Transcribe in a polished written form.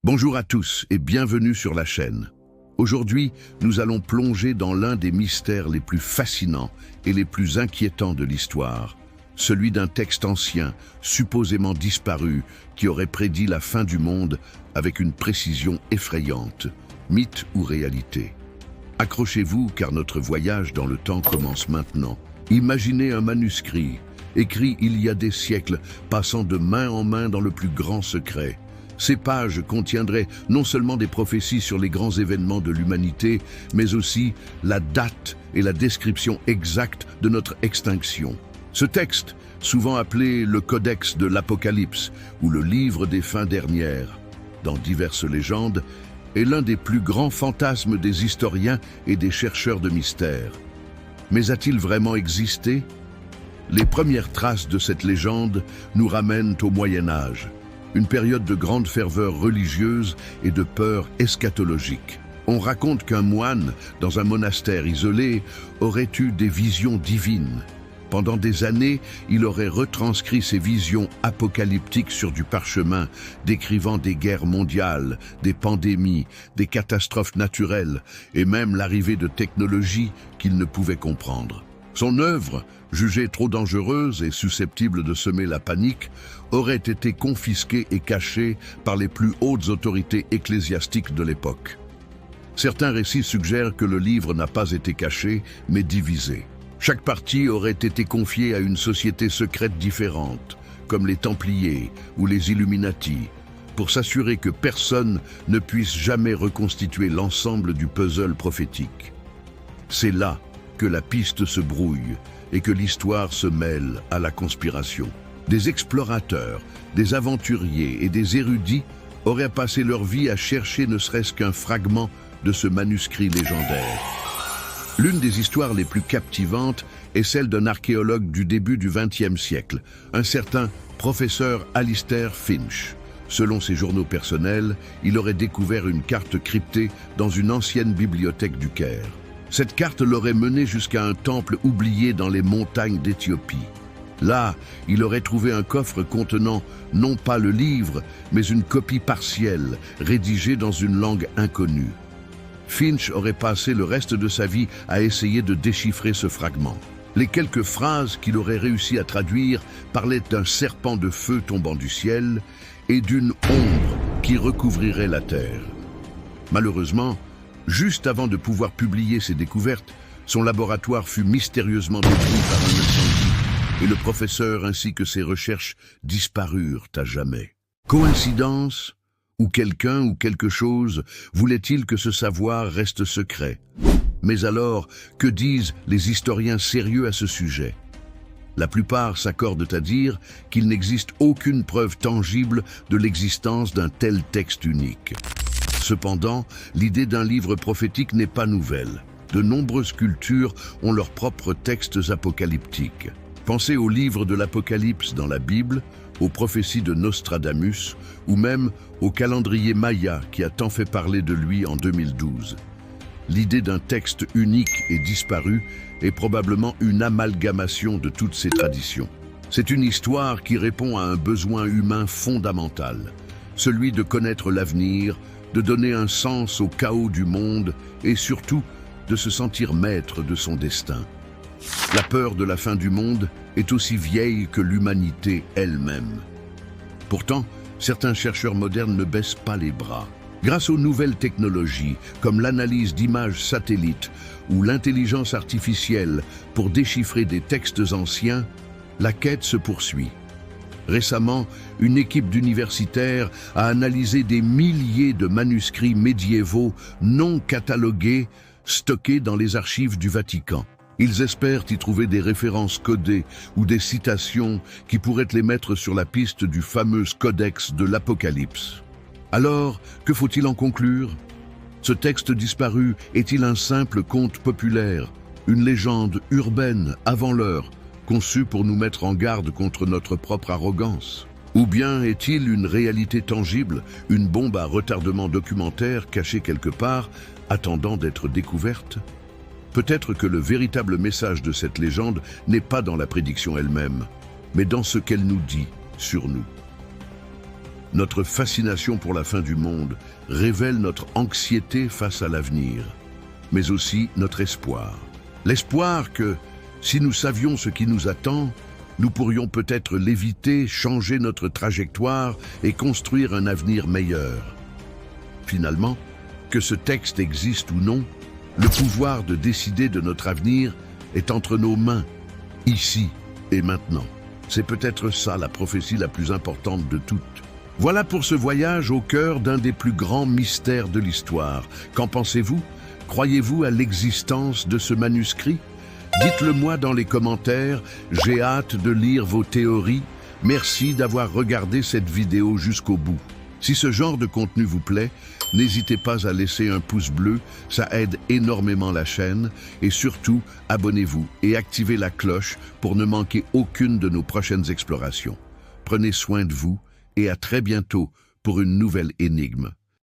Bonjour à tous et bienvenue sur la chaîne. Aujourd'hui, nous allons plonger dans l'un des mystères les plus fascinants et les plus inquiétants de l'histoire, celui d'un texte ancien, supposément disparu, qui aurait prédit la fin du monde avec une précision effrayante. Mythe ou réalité? Accrochez-vous car notre voyage dans le temps commence maintenant. Imaginez un manuscrit, écrit il y a des siècles, passant de main en main dans le plus grand secret. Ces pages contiendraient non seulement des prophéties sur les grands événements de l'humanité, mais aussi la date et la description exacte de notre extinction. Ce texte, souvent appelé le Codex de l'Apocalypse ou le Livre des fins dernières, dans diverses légendes, est l'un des plus grands fantasmes des historiens et des chercheurs de mystères. Mais a-t-il vraiment existé? Les premières traces de cette légende nous ramènent au Moyen Âge, une période de grande ferveur religieuse et de peur eschatologique. On raconte qu'un moine, dans un monastère isolé, aurait eu des visions divines. Pendant des années, il aurait retranscrit ces visions apocalyptiques sur du parchemin, décrivant des guerres mondiales, des pandémies, des catastrophes naturelles et même l'arrivée de technologies qu'il ne pouvait comprendre. Son œuvre, jugée trop dangereuse et susceptible de semer la panique, aurait été confisquée et cachée par les plus hautes autorités ecclésiastiques de l'époque. Certains récits suggèrent que le livre n'a pas été caché, mais divisé. Chaque partie aurait été confiée à une société secrète différente, comme les Templiers ou les Illuminati, pour s'assurer que personne ne puisse jamais reconstituer l'ensemble du puzzle prophétique. C'est là que la piste se brouille et que l'histoire se mêle à la conspiration. Des explorateurs, des aventuriers et des érudits auraient passé leur vie à chercher ne serait-ce qu'un fragment de ce manuscrit légendaire. L'une des histoires les plus captivantes est celle d'un archéologue du début du XXe siècle, un certain professeur Alistair Finch. Selon ses journaux personnels, il aurait découvert une carte cryptée dans une ancienne bibliothèque du Caire. Cette carte l'aurait mené jusqu'à un temple oublié dans les montagnes d'Éthiopie. Là, il aurait trouvé un coffre contenant non pas le livre, mais une copie partielle, rédigée dans une langue inconnue. Finch aurait passé le reste de sa vie à essayer de déchiffrer ce fragment. Les quelques phrases qu'il aurait réussi à traduire parlaient d'un serpent de feu tombant du ciel et d'une ombre qui recouvrirait la terre. Malheureusement, juste avant de pouvoir publier ses découvertes, son laboratoire fut mystérieusement détruit par un incendie et le professeur ainsi que ses recherches disparurent à jamais. Coïncidence? Ou quelqu'un ou quelque chose voulait-il que ce savoir reste secret? Mais alors, que disent les historiens sérieux à ce sujet? La plupart s'accordent à dire qu'il n'existe aucune preuve tangible de l'existence d'un tel texte unique. Cependant, l'idée d'un livre prophétique n'est pas nouvelle. De nombreuses cultures ont leurs propres textes apocalyptiques. Pensez au livre de l'Apocalypse dans la Bible, aux prophéties de Nostradamus, ou même au calendrier Maya qui a tant fait parler de lui en 2012. L'idée d'un texte unique et disparu est probablement une amalgamation de toutes ces traditions. C'est une histoire qui répond à un besoin humain fondamental, celui de connaître l'avenir, de donner un sens au chaos du monde et surtout de se sentir maître de son destin. La peur de la fin du monde est aussi vieille que l'humanité elle-même. Pourtant, certains chercheurs modernes ne baissent pas les bras. Grâce aux nouvelles technologies, comme l'analyse d'images satellites ou l'intelligence artificielle pour déchiffrer des textes anciens, la quête se poursuit. Récemment, une équipe d'universitaires a analysé des milliers de manuscrits médiévaux non catalogués, stockés dans les archives du Vatican. Ils espèrent y trouver des références codées ou des citations qui pourraient les mettre sur la piste du fameux Codex de l'Apocalypse. Alors, que faut-il en conclure? Ce texte disparu est-il un simple conte populaire, une légende urbaine avant l'heure, conçue pour nous mettre en garde contre notre propre arrogance? Ou bien est-il une réalité tangible, une bombe à retardement documentaire cachée quelque part, attendant d'être découverte? Peut-être que le véritable message de cette légende n'est pas dans la prédiction elle-même, mais dans ce qu'elle nous dit sur nous. Notre fascination pour la fin du monde révèle notre anxiété face à l'avenir, mais aussi notre espoir. L'espoir que, si nous savions ce qui nous attend, nous pourrions peut-être l'éviter, changer notre trajectoire et construire un avenir meilleur. Finalement, que ce texte existe ou non, le pouvoir de décider de notre avenir est entre nos mains, ici et maintenant. C'est peut-être ça la prophétie la plus importante de toutes. Voilà pour ce voyage au cœur d'un des plus grands mystères de l'histoire. Qu'en pensez-vous? Croyez-vous à l'existence de ce manuscrit? Dites-le moi dans les commentaires, j'ai hâte de lire vos théories. Merci d'avoir regardé cette vidéo jusqu'au bout. Si ce genre de contenu vous plaît, n'hésitez pas à laisser un pouce bleu, ça aide énormément la chaîne. Et surtout, abonnez-vous et activez la cloche pour ne manquer aucune de nos prochaines explorations. Prenez soin de vous et à très bientôt pour une nouvelle énigme.